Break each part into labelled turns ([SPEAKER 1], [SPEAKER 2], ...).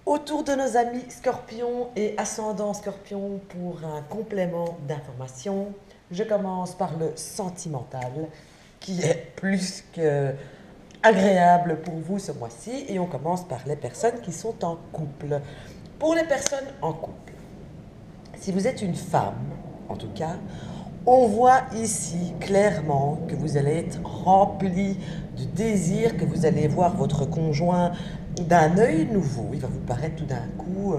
[SPEAKER 1] Autour de nos amis scorpions et ascendant scorpion pour un complément d'information, je commence par le sentimental qui est plus que agréable pour vous ce mois-ci et on commence par les personnes qui sont en couple. Pour les personnes en couple, si vous êtes une femme, en tout cas, on voit ici clairement que vous allez être rempli de désir, que vous allez voir votre conjoint d'un œil nouveau. Il va vous paraître tout d'un coup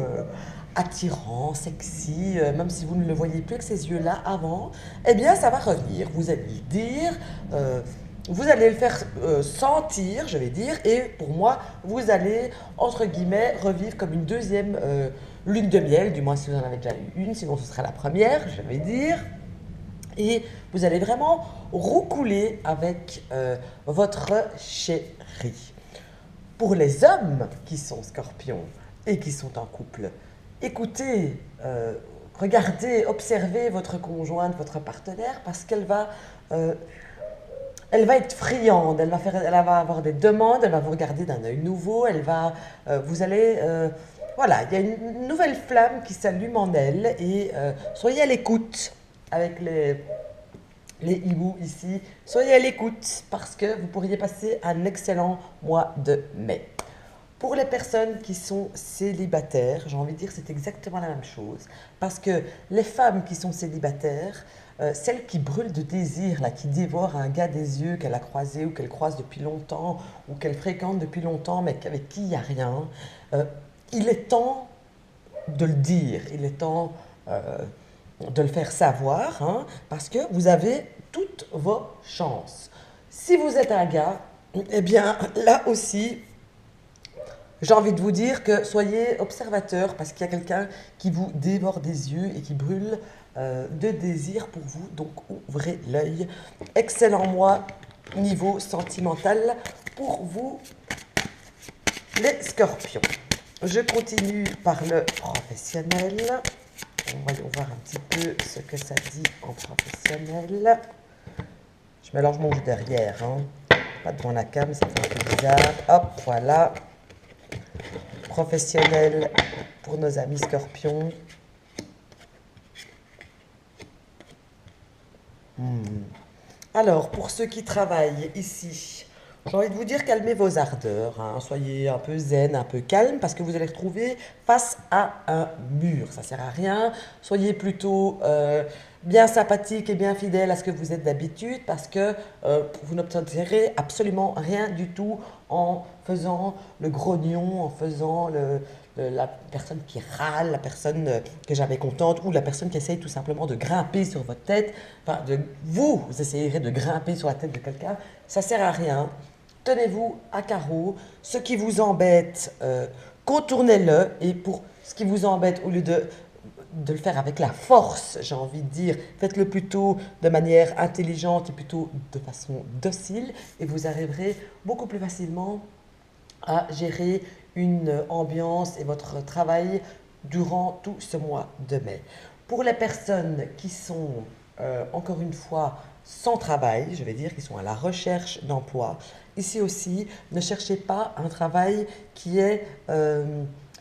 [SPEAKER 1] attirant, sexy, même si vous ne le voyez plus avec ces yeux-là avant. Eh bien, ça va revenir. Vous allez le dire, vous allez le faire sentir, je vais dire, et pour moi, vous allez, entre guillemets, revivre comme une deuxième lune de miel, du moins si vous en avez déjà eu une, sinon ce sera la première, je vais dire. Et vous allez vraiment roucouler avec votre chéri. Pour les hommes qui sont scorpions et qui sont en couple, écoutez, regardez, observez votre conjointe, votre partenaire, parce elle va être friande, elle va avoir des demandes, elle va vous regarder d'un œil nouveau, vous allez, voilà, il y a une nouvelle flamme qui s'allume en elle et soyez à l'écoute avec les hiboux ici. Soyez à l'écoute parce que vous pourriez passer un excellent mois de mai. Pour les personnes qui sont célibataires, j'ai envie de dire que c'est exactement la même chose. Parce que les femmes qui sont célibataires, celles qui brûlent de désir, là, qui dévorent un gars des yeux qu'elle a croisé ou qu'elle croise depuis longtemps ou qu'elle fréquente depuis longtemps mais avec qui il n'y a rien, il est temps de le dire, il est temps de le faire savoir, hein, parce que vous avez toutes vos chances. Si vous êtes un gars, eh bien là aussi, j'ai envie de vous dire que soyez observateur parce qu'il y a quelqu'un qui vous dévore des yeux et qui brûle de désir pour vous. Donc ouvrez l'œil. Excellent mois niveau sentimental pour vous les scorpions. Je continue par le professionnel. Voyons voir un petit peu ce que ça dit en professionnel. Je mélange mon jus derrière, hein. Pas devant la cam, ça fait un peu bizarre. Hop, voilà. Professionnel pour nos amis scorpions. Alors, pour ceux qui travaillent ici, j'ai envie de vous dire calmez vos ardeurs, hein. Soyez un peu zen, un peu calme, parce que vous allez retrouver face à un mur. Ça ne sert à rien. Soyez plutôt bien sympathique et bien fidèle à ce que vous êtes d'habitude, parce que vous n'obtiendrez absolument rien du tout en faisant le grognon, en faisant la personne qui râle, la personne que j'avais contente, ou la personne qui essaye tout simplement de grimper sur votre tête. Enfin, vous essayerez de grimper sur la tête de quelqu'un. Ça ne sert à rien. Tenez-vous à carreau. Ce qui vous embête, contournez-le. Et pour ce qui vous embête, au lieu de le faire avec la force, j'ai envie de dire, faites-le plutôt de manière intelligente et plutôt de façon docile. Et vous arriverez beaucoup plus facilement à gérer une ambiance et votre travail durant tout ce mois de mai. Pour les personnes qui sont, encore une fois, sans travail, je vais dire, qui sont à la recherche d'emploi, ici aussi, ne cherchez pas un travail qui est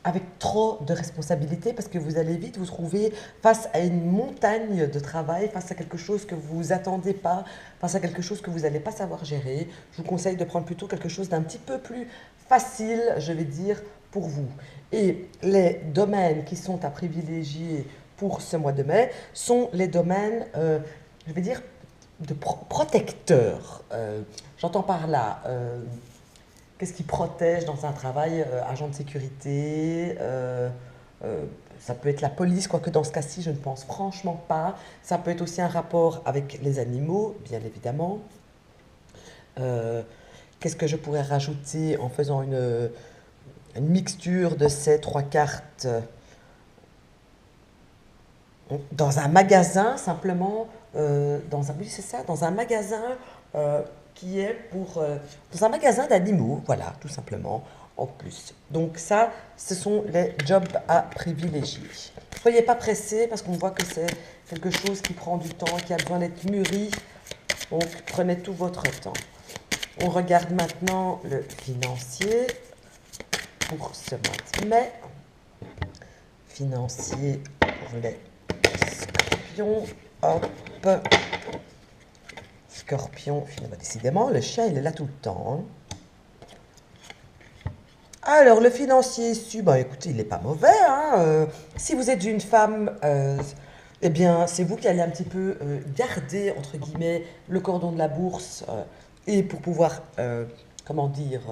[SPEAKER 1] avec trop de responsabilités parce que vous allez vite vous trouver face à une montagne de travail, face à quelque chose que vous attendez pas, face à quelque chose que vous n'allez pas savoir gérer. Je vous conseille de prendre plutôt quelque chose d'un petit peu plus facile, je vais dire, pour vous. Et les domaines qui sont à privilégier pour ce mois de mai sont les domaines, je vais dire, de protecteurs. J'entends par là, qu'est-ce qui protège dans un travail, agent de sécurité, ça peut être la police, quoique dans ce cas-ci, je ne pense franchement pas. Ça peut être aussi un rapport avec les animaux, bien évidemment. Euh, Qu'est-ce que je pourrais rajouter en faisant une mixture de ces trois cartes dans un magasin, simplement, oui, c'est ça, dans un magasin qui est dans un magasin d'animaux, voilà, tout simplement, en plus. Donc ça, ce sont les jobs à privilégier. Soyez pas pressés parce qu'on voit que c'est quelque chose qui prend du temps, qui a besoin d'être mûri. Donc prenez tout votre temps. On regarde maintenant le financier pour ce mois de mai. financier pour les scorpions. Hop. Scorpion, finalement, décidément, le chien, il est là tout le temps. Hein. Alors, le financier issu, ben, écoutez, il n'est pas mauvais. Hein, si vous êtes une femme, eh bien, c'est vous qui allez un petit peu garder, entre guillemets, le cordon de la bourse et pour pouvoir, comment dire,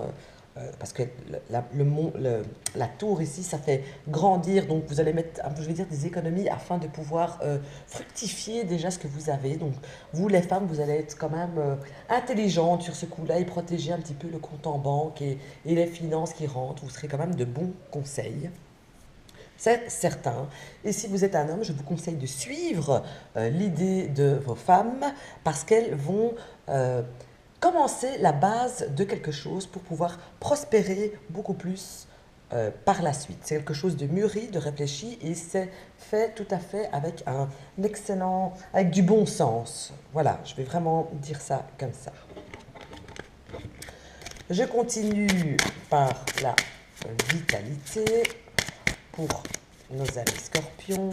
[SPEAKER 1] parce que la tour ici, ça fait grandir, donc vous allez mettre, un peu, je vais dire, des économies afin de pouvoir fructifier déjà ce que vous avez. Donc, vous, les femmes, vous allez être quand même intelligentes sur ce coup-là et protéger un petit peu le compte en banque et les finances qui rentrent. Vous serez quand même de bons conseils. C'est certain. Et si vous êtes un homme, je vous conseille de suivre l'idée de vos femmes parce qu'elles vont commencer la base de quelque chose pour pouvoir prospérer beaucoup plus par la suite. C'est quelque chose de mûri, de réfléchi et c'est fait tout à fait avec un excellent, avec du bon sens. Voilà, je vais vraiment dire ça comme ça. Je continue par la vitalité pour nos amis scorpions.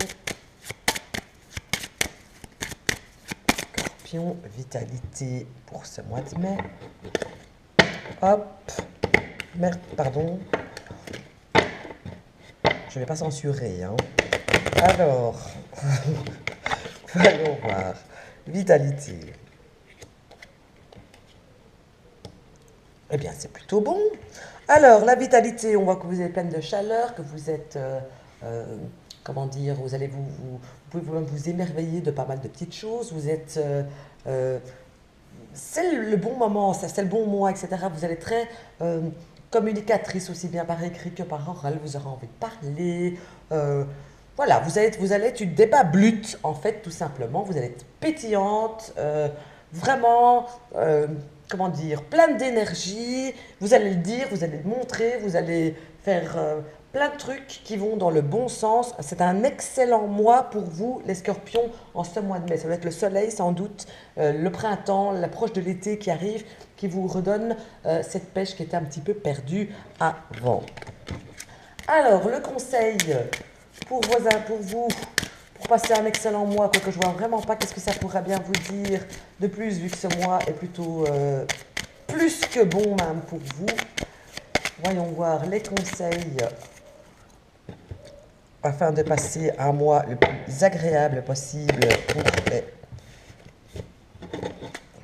[SPEAKER 1] Scorpion, vitalité pour ce mois de mai. Hop. Merde, pardon. Je ne vais pas censurer. Hein. Alors, allons voir. Vitalité. Eh bien, c'est plutôt bon. Alors, la vitalité, on voit que vous êtes pleine de chaleur, que vous êtes, comment dire, vous allez vous pouvez vous émerveiller de pas mal de petites choses. Vous êtes, c'est le bon moment, c'est le bon mois, etc. Vous allez être très communicatrice aussi bien par écrit que par oral. Vous aurez envie de parler. Voilà, vous allez être une débat blute, en fait, tout simplement. Vous allez être pétillante, vraiment, comment dire, pleine d'énergie. Vous allez le dire, vous allez le montrer, vous allez faire plein de trucs qui vont dans le bon sens. C'est un excellent mois pour vous, les scorpions, en ce mois de mai. Ça va être le soleil, sans doute, le printemps, l'approche de l'été qui arrive, qui vous redonne cette pêche qui était un petit peu perdue avant. Alors, le conseil pour vous, pour passer un excellent mois, quoique je vois vraiment pas qu'est-ce que ça pourrait bien vous dire de plus, vu que ce mois est plutôt plus que bon même pour vous. Voyons voir les conseils afin de passer un mois le plus agréable possible pour les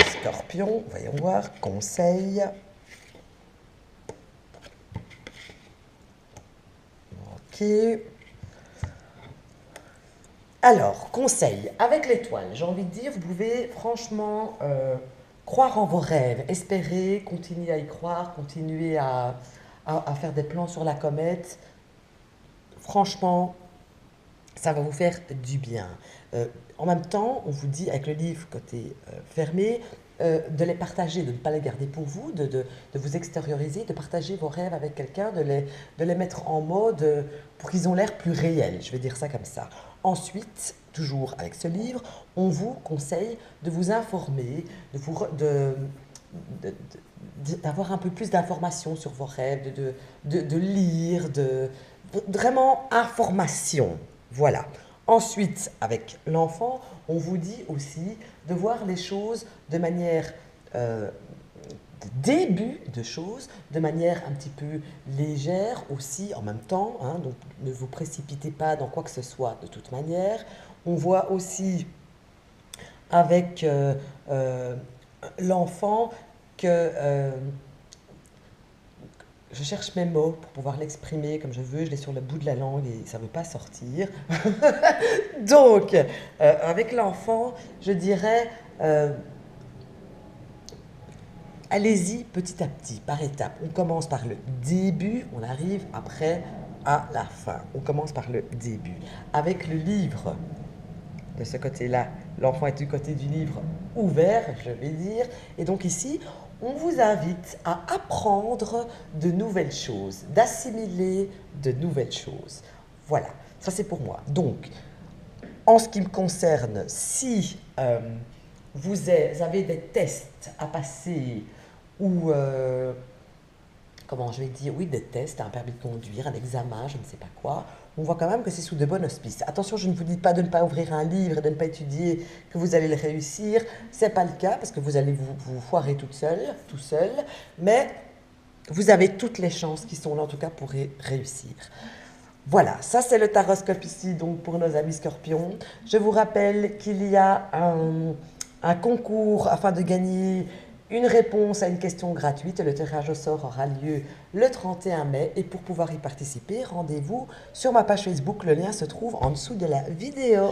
[SPEAKER 1] scorpions. Voyons voir, conseils. Ok. Alors, conseil, avec l'étoile, j'ai envie de dire, vous pouvez franchement croire en vos rêves, espérer, continuer à y croire, continuer à faire des plans sur la comète. Franchement, ça va vous faire du bien. En même temps, on vous dit avec le livre côté fermé, de les partager, de ne pas les garder pour vous, de vous extérioriser, de partager vos rêves avec quelqu'un, de les mettre en mode pour qu'ils ont l'air plus réels, je vais dire ça comme ça. Ensuite, toujours avec ce livre, on vous conseille de vous informer, d'avoir un peu plus d'informations sur vos rêves, de lire, vraiment information. Voilà. Ensuite, avec l'enfant, on vous dit aussi de voir les choses de manière, de début de choses, de manière un petit peu légère aussi en même temps. Hein, donc ne vous précipitez pas dans quoi que ce soit de toute manière. On voit aussi avec l'enfant que je cherche mes mots pour pouvoir l'exprimer comme je veux, je l'ai sur le bout de la langue et ça ne veut pas sortir. Donc, avec l'enfant, je dirais, allez-y petit à petit, par étapes. On commence par le début, on arrive après à la fin. On commence par le début. Avec le livre, de ce côté-là, l'enfant est du côté du livre ouvert, je vais dire. Et donc ici, on vous invite à apprendre de nouvelles choses, d'assimiler de nouvelles choses. Voilà, ça c'est pour moi. Donc, en ce qui me concerne, si vous avez des tests à passer ou comment je vais dire, oui, des tests, un permis de conduire, un examen, je ne sais pas quoi, on voit quand même que c'est sous de bons auspices. Attention, je ne vous dis pas de ne pas ouvrir un livre et de ne pas étudier, que vous allez le réussir. C'est pas le cas parce que vous allez vous foirer toute seule, tout seul, mais vous avez toutes les chances qui sont là en tout cas pour réussir. Voilà, ça c'est le taroscope ici donc pour nos amis scorpions. Je vous rappelle qu'il y a un concours afin de gagner une réponse à une question gratuite. Le tirage au sort aura lieu le 31 mai et pour pouvoir y participer, rendez-vous sur ma page Facebook. Le lien se trouve en dessous de la vidéo.